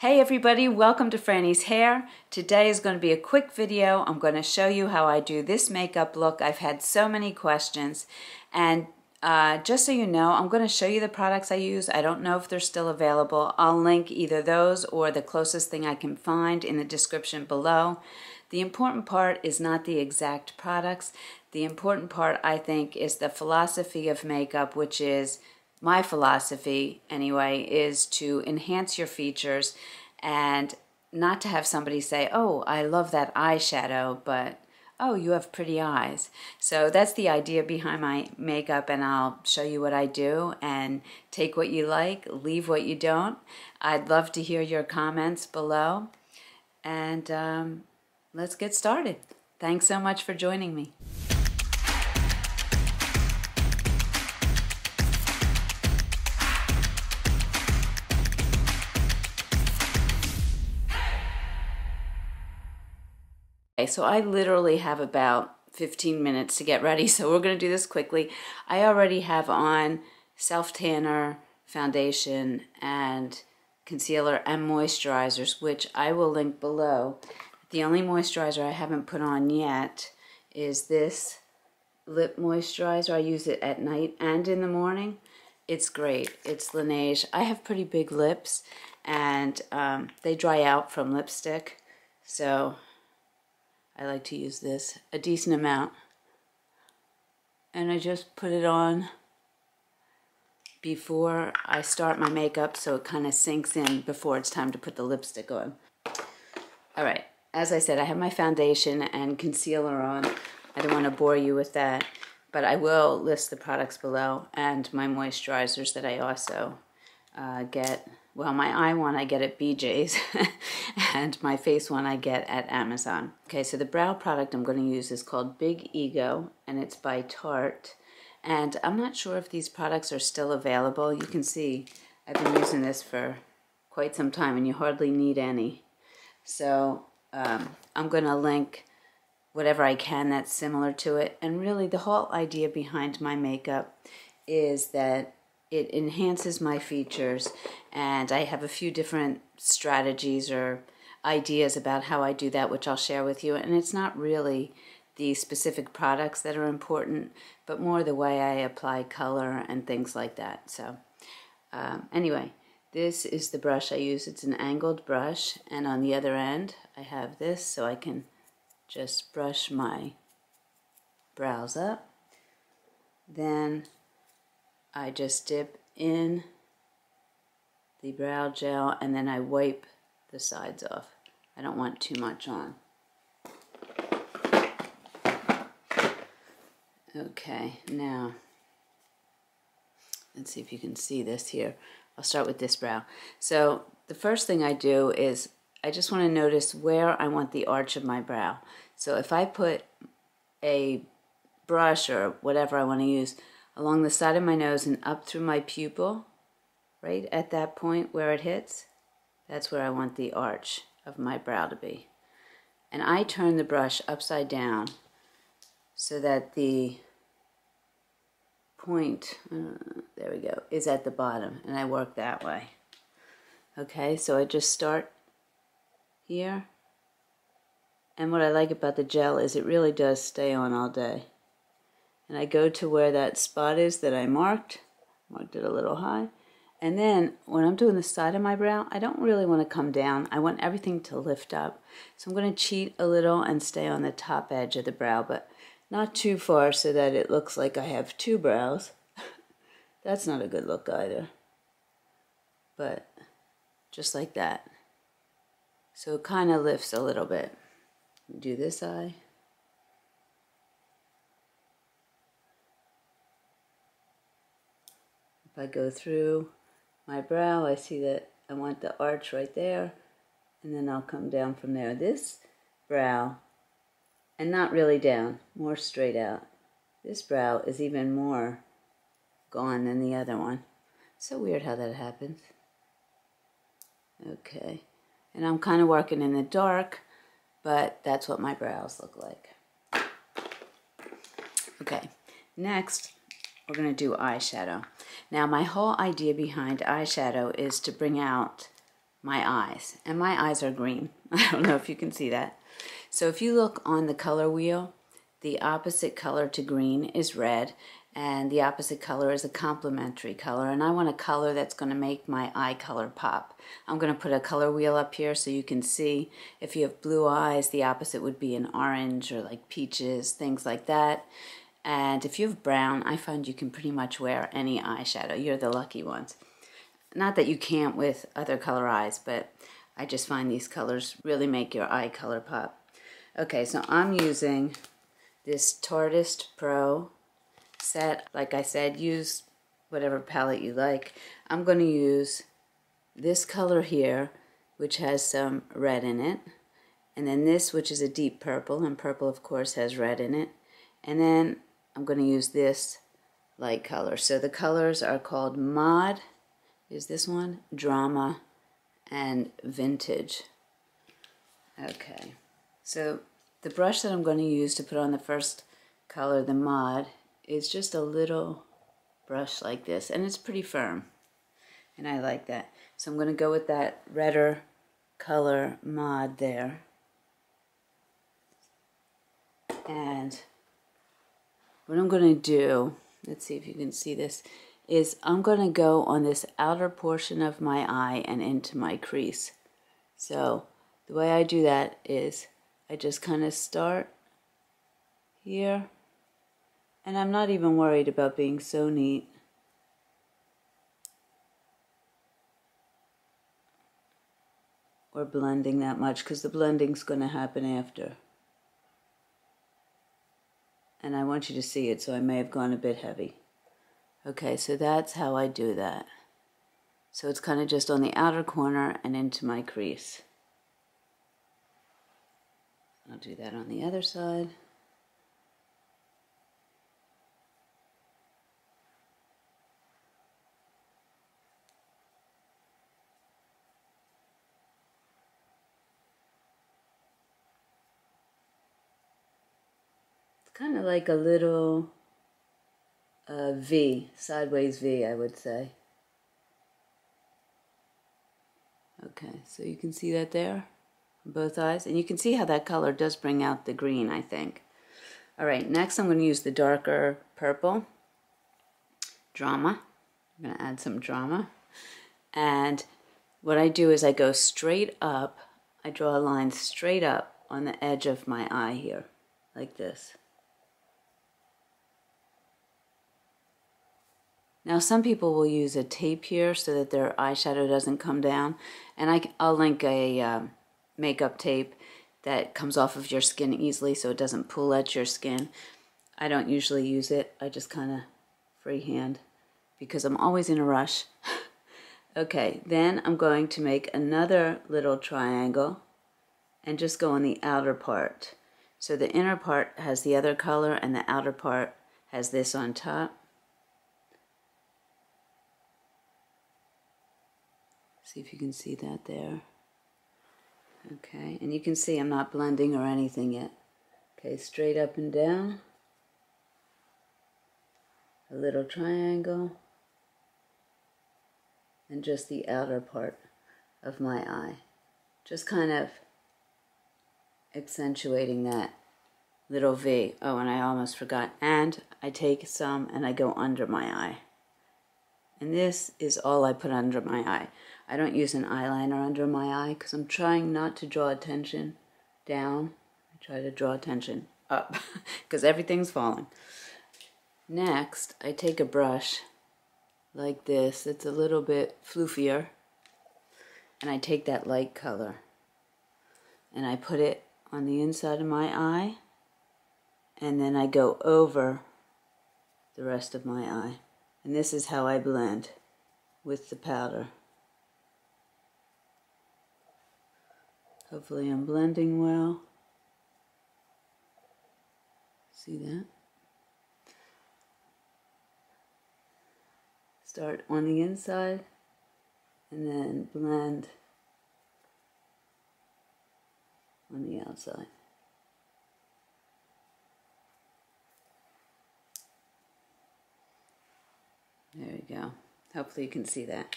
Hey everybody, welcome to Frannie's Hair. Today is going to be a quick video. I'm going to show you how I do this makeup look. I've had so many questions, and just so you know, I'm going to show you the products I use. I don't know if they're still available. I'll link either those or the closest thing I can find in the description below. The important part is not the exact products. The important part, I think, is the philosophy of makeup, which is my philosophy anyway, is to enhance your features and not to have somebody say, oh, I love that eyeshadow, but oh, you have pretty eyes. So that's the idea behind my makeup, and I'll show you what I do and take what you like, leave what you don't. I'd love to hear your comments below, and let's get started. Thanks so much for joining me. Okay, so I literally have about 15 minutes to get ready, so we're going to do this quickly. I already have on self-tanner, foundation, and concealer and moisturizers, which I will link below. The only moisturizer I haven't put on yet is this lip moisturizer. I use it at night and in the morning. It's great. It's Laneige. I have pretty big lips, and they dry out from lipstick, so I like to use this a decent amount, and I just put it on before I start my makeup so it kind of sinks in before it's time to put the lipstick on. Alright, as I said, I have my foundation and concealer on. I don't want to bore you with that, but I will list the products below and my moisturizers that I also get. Well, my eye one I get at BJ's and my face one I get at Amazon. Okay, so the brow product I'm going to use is called Big Ego, and it's by Tarte. And I'm not sure if these products are still available. You can see I've been using this for quite some time, and you hardly need any. So I'm going to link whatever I can that's similar to it. And really the whole idea behind my makeup is that it enhances my features, and I have a few different strategies or ideas about how I do that, which I'll share with you. And it's not really the specific products that are important, but more the way I apply color and things like that. So anyway, this is the brush I use. It's an angled brush, and on the other end I have this so I can just brush my brows up. Then I just dip in the brow gel, and then I wipe the sides off. I don't want too much on. Okay, now let's see if you can see this here. I'll start with this brow. So the first thing I do is I just want to notice where I want the arch of my brow. So if I put a brush or whatever I want to use along the side of my nose and up through my pupil, right at that point where it hits, that's where I want the arch of my brow to be. And I turn the brush upside down so that the point, there we go, is at the bottom, and I work that way. Okay, so I just start here, and what I like about the gel is it really does stay on all day. And I go to where that spot is that I marked it a little high. And then when I'm doing the side of my brow, I don't really want to come down. I want everything to lift up. So I'm going to cheat a little and stay on the top edge of the brow, but not too far so that it looks like I have two brows. That's not a good look either. But just like that. So it kind of lifts a little bit. Do this eye. If I go through my brow, I see that I want the arch right there, and then I'll come down from there. This brow, and not really down, more straight out. This brow is even more gone than the other one. So weird how that happens. Okay, and I'm kind of working in the dark, but that's what my brows look like. Okay, next we're going to do eyeshadow. Now, my whole idea behind eyeshadow is to bring out my eyes. And my eyes are green. I don't know if you can see that. So if you look on the color wheel, the opposite color to green is red, and the opposite color is a complementary color, and I want a color that's going to make my eye color pop. I'm going to put a color wheel up here so you can see. If you have blue eyes, the opposite would be an orange or like peaches, things like that. And if you have brown, I find you can pretty much wear any eyeshadow. You're the lucky ones. Not that you can't with other color eyes, but I just find these colors really make your eye color pop. Okay, so I'm using this Tartist Pro set. Like I said, use whatever palette you like. I'm going to use this color here, which has some red in it. And then this, which is a deep purple, and purple, of course, has red in it. And then I'm going to use this light color. So the colors are called Mod, is this one, Drama, and Vintage. Okay, so the brush that I'm going to use to put on the first color, the Mod, is just a little brush like this, and it's pretty firm, and I like that. So I'm going to go with that redder color Mod there. And what I'm going to do, let's see if you can see this, is I'm going to go on this outer portion of my eye and into my crease. So the way I do that is I just kind of start here, and I'm not even worried about being so neat. Or blending that much, because the blending's going to happen after. And I want you to see it, so I may have gone a bit heavy. Okay, so that's how I do that. So it's kind of just on the outer corner and into my crease. I'll do that on the other side. It's kind of like a little V, sideways V, I would say. Okay, so you can see that there on both eyes, and you can see how that color does bring out the green, I think. All right, next I'm going to use the darker purple, Drama. I'm going to add some Drama, and what I do is I go straight up. I draw a line straight up on the edge of my eye here, like this. Now some people will use a tape here so that their eyeshadow doesn't come down, and I'll link a makeup tape that comes off of your skin easily so it doesn't pull at your skin. I don't usually use it, I just kind of freehand because I'm always in a rush. Okay, then I'm going to make another little triangle and just go on the outer part. So the inner part has the other color and the outer part has this on top. See if you can see that there. Okay, and you can see I'm not blending or anything yet. Okay, straight up and down. A little triangle. And just the outer part of my eye. Just kind of accentuating that little V. Oh, and I almost forgot. And I take some and I go under my eye. And this is all I put under my eye. I don't use an eyeliner under my eye because I'm trying not to draw attention down. I try to draw attention up because everything's falling. Next, I take a brush like this. It's a little bit floofier. And I take that light color and I put it on the inside of my eye. And then I go over the rest of my eye. And this is how I blend with the powder. Hopefully I'm blending well. See that? Start on the inside and then blend on the outside. There you go. Hopefully you can see that.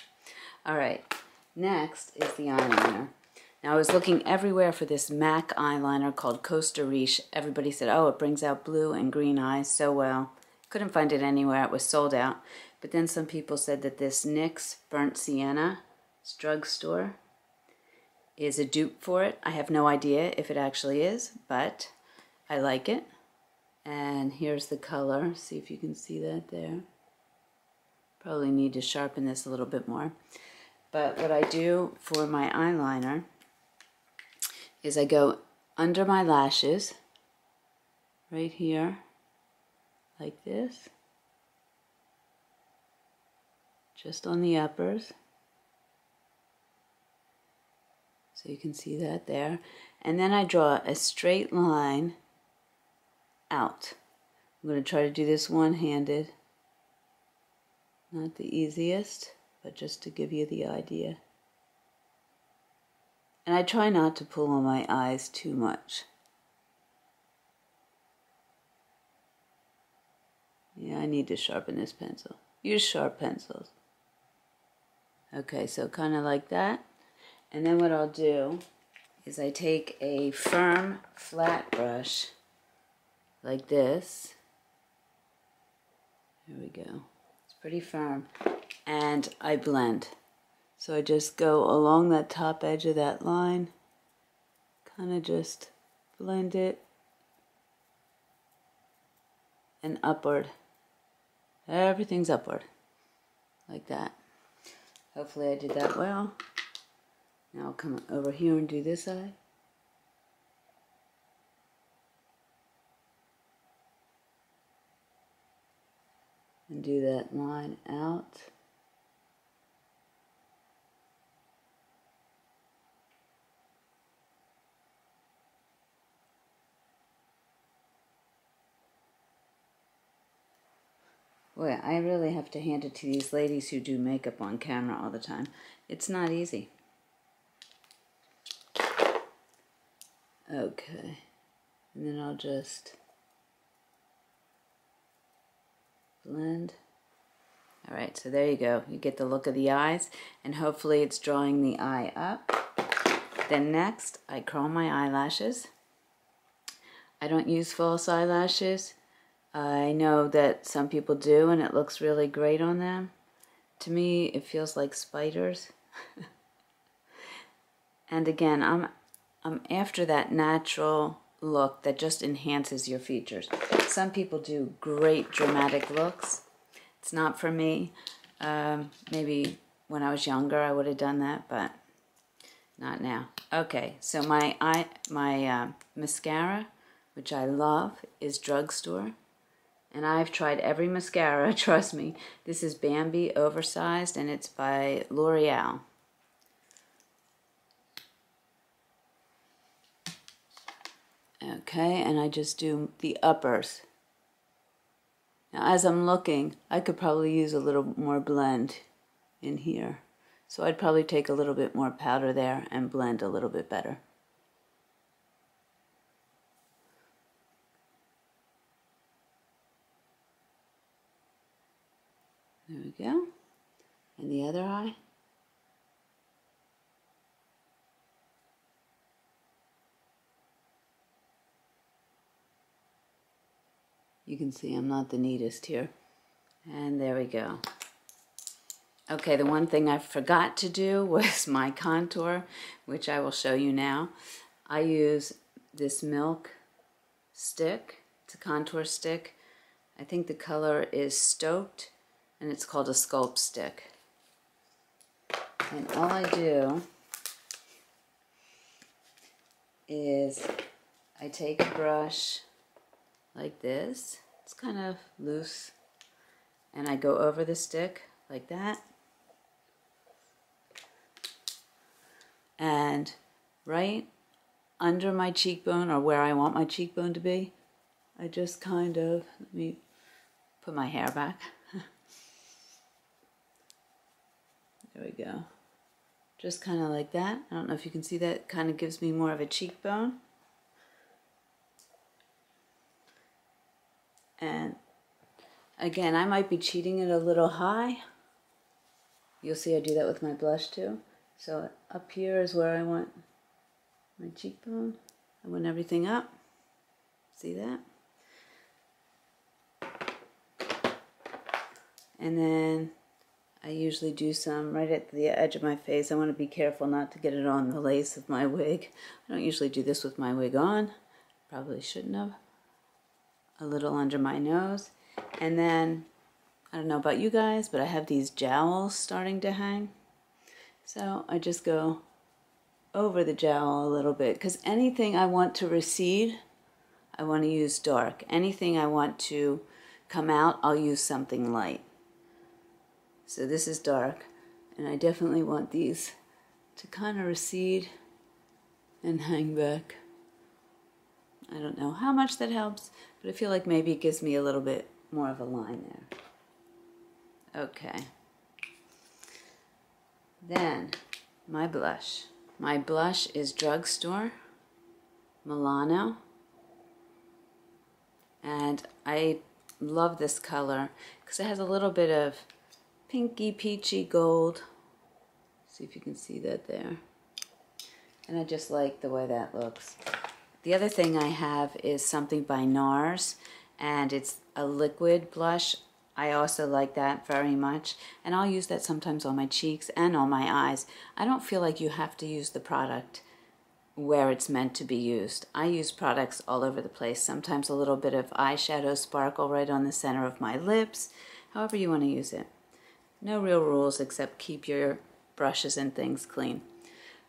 All right. Next is the eyeliner. Now I was looking everywhere for this MAC eyeliner called Costa Riche. Everybody said, oh, it brings out blue and green eyes so well. Couldn't find it anywhere. It was sold out. But then some people said that this NYX Burnt Sienna drugstore is a dupe for it. I have no idea if it actually is, but I like it. And here's the color. See if you can see that there. Probably need to sharpen this a little bit more. But what I do for my eyeliner is I go under my lashes, right here, like this, just on the uppers. So you can see that there. And then I draw a straight line out. I'm going to try to do this one-handed. Not the easiest, but just to give you the idea. And I try not to pull on my eyes too much. Yeah, I need to sharpen this pencil. Use sharp pencils. Okay, so kind of like that. And then what I'll do is I take a firm, flat brush, like this. There we go. It's pretty firm. And I blend. So I just go along that top edge of that line, kind of just blend it, and upward. Everything's upward, like that. Hopefully I did that well. Now I'll come over here and do this eye. And do that line out. Boy, I really have to hand it to these ladies who do makeup on camera all the time. It's not easy. Okay. And then I'll just blend. Alright, so there you go. You get the look of the eyes, and hopefully it's drawing the eye up. Then next, I curl my eyelashes. I don't use false eyelashes. I know that some people do, and it looks really great on them. To me, it feels like spiders. And again, I'm after that natural look that just enhances your features. Some people do great dramatic looks. It's not for me. Maybe when I was younger I would have done that, but not now. Okay, so my mascara, which I love, is drugstore. And I've tried every mascara, trust me. This is Bambi Oversized, and it's by L'Oreal. Okay, and I just do the uppers. Now as I'm looking, I could probably use a little more blend in here. So I'd probably take a little bit more powder there and blend a little bit better. There we go. And the other eye. You can see I'm not the neatest here. And there we go. Okay, the one thing I forgot to do was my contour, which I will show you now. I use this Milk stick. It's a contour stick. I think the color is Stoked, and it's called a Sculpt stick. And all I do is I take a brush like this. It's kind of loose. And I go over the stick like that. And right under my cheekbone, or where I want my cheekbone to be, I just kind of, let me put my hair back. There we go. Just kind of like that. I don't know if you can see that. It kind of gives me more of a cheekbone. And again, I might be cheating it a little high. You'll see I do that with my blush too. So up here is where I want my cheekbone. I want everything up. See that? And then I usually do some right at the edge of my face. I want to be careful not to get it on the lace of my wig. I don't usually do this with my wig on. Probably shouldn't have. A little under my nose. And then, I don't know about you guys, but I have these jowls starting to hang. So I just go over the jowl a little bit, because anything I want to recede, I want to use dark. Anything I want to come out, I'll use something light. So this is dark, and I definitely want these to kind of recede and hang back. I don't know how much that helps, but I feel like maybe it gives me a little bit more of a line there. Okay. Then, my blush. My blush is Drugstore Milano, and I love this color because it has a little bit of pinky peachy gold. See if you can see that there. And I just like the way that looks. The other thing I have is something by NARS, and it's a liquid blush. I also like that very much, and I'll use that sometimes on my cheeks and on my eyes. I don't feel like you have to use the product where it's meant to be used. I use products all over the place. Sometimes a little bit of eyeshadow sparkle right on the center of my lips, however you want to use it. No real rules except keep your brushes and things clean.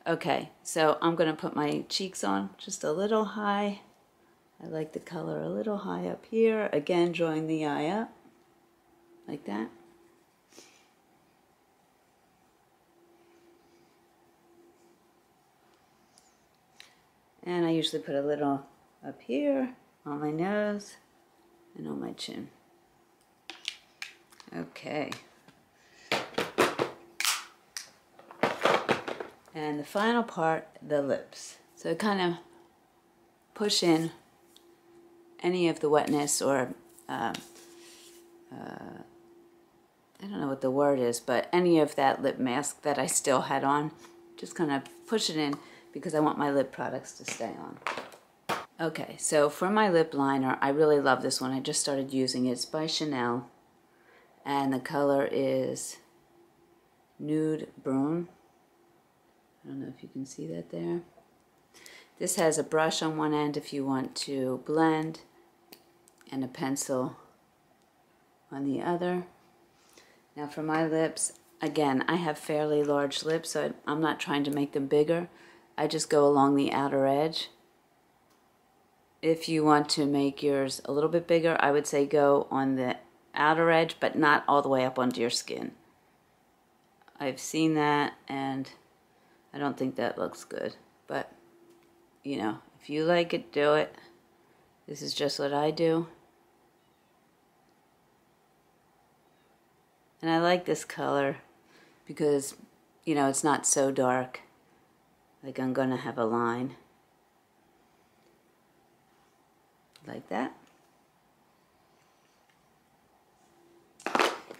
Okay, so I'm going to put my cheeks on just a little high. I like the color a little high up here. Again, drawing the eye up like that. And I usually put a little up here on my nose and on my chin. Okay. And the final part, the lips. So kind of push in any of the wetness or I don't know what the word is, but any of that lip mask that I still had on, just kind of push it in because I want my lip products to stay on. Okay, so for my lip liner, I really love this one. I just started using it. It's by Chanel, and the color is Nude Brune. I don't know if you can see that there. This has a brush on one end if you want to blend, and a pencil on the other. Now for my lips, again, I have fairly large lips, so I'm not trying to make them bigger. I just go along the outer edge. If you want to make yours a little bit bigger, I would say go on the outer edge, but not all the way up onto your skin. I've seen that, and I don't think that looks good. But, you know, if you like it, do it. This is just what I do. And I like this color because, you know, it's not so dark. Like I'm going to have a line. Like that.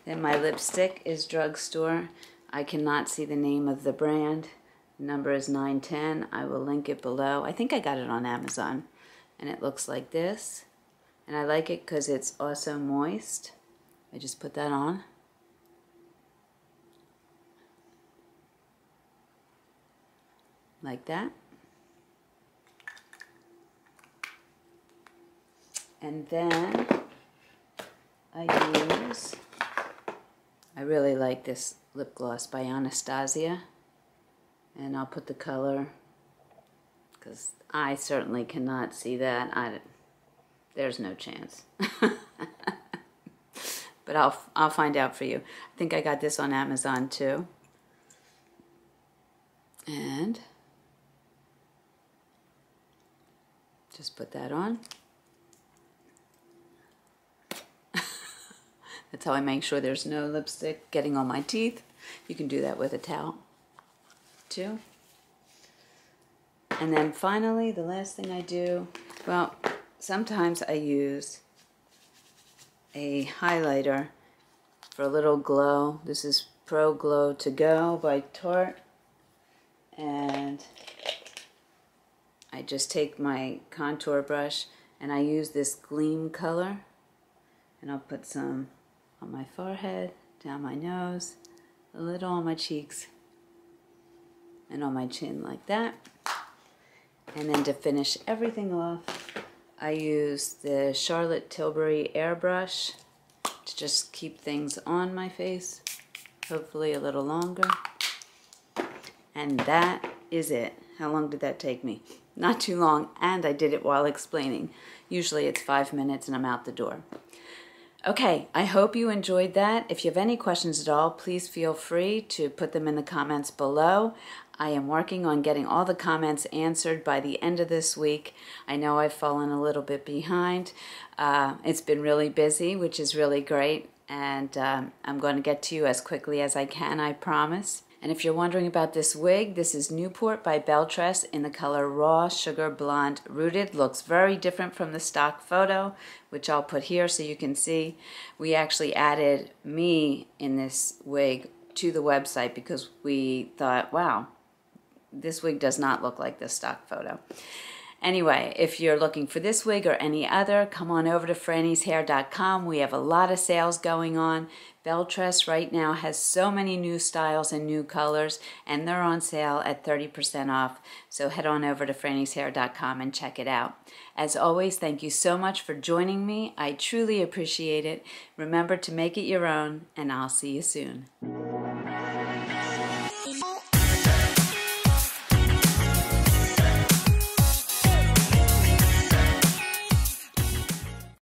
Then my lipstick is Drugstore. I cannot see the name of the brand. The number is 910. I will link it below. I think I got it on Amazon. And it looks like this. And I like it because it's also moist. I just put that on. Like that. And then I really like this lip gloss by Anastasia. And I'll put the color, because I certainly cannot see that. There's no chance. But I'll find out for you. I think I got this on Amazon too. And just put that on. That's how I make sure there's no lipstick getting on my teeth. You can do that with a towel too. And then finally, the last thing I do, well, sometimes I use a highlighter for a little glow. This is Pro Glow To Go by Tarte. And I just take my contour brush and I use this Gleam color, and I'll put some on my forehead, down my nose, a little on my cheeks, and on my chin like that. And then to finish everything off, I use the Charlotte Tilbury airbrush to just keep things on my face, hopefully a little longer. And that is it. How long did that take me? Not too long, and I did it while explaining. Usually it's 5 minutes and I'm out the door. Okay, I hope you enjoyed that. If you have any questions at all, please feel free to put them in the comments below. I am working on getting all the comments answered by the end of this week. I know I've fallen a little bit behind. It's been really busy, which is really great, and I'm going to get to you as quickly as I can, I promise. And if you're wondering about this wig, this is Newport by Beltress in the color Raw Sugar Blonde Rooted. Looks very different from the stock photo, which I'll put here so you can see. We actually added me in this wig to the website because we thought, wow, this wig does not look like the stock photo. Anyway, if you're looking for this wig or any other, come on over to frannieshair.com. We have a lot of sales going on. Beltress right now has so many new styles and new colors, and they're on sale at 30% off. So head on over to frannieshair.com and check it out. As always, thank you so much for joining me. I truly appreciate it. Remember to make it your own, and I'll see you soon.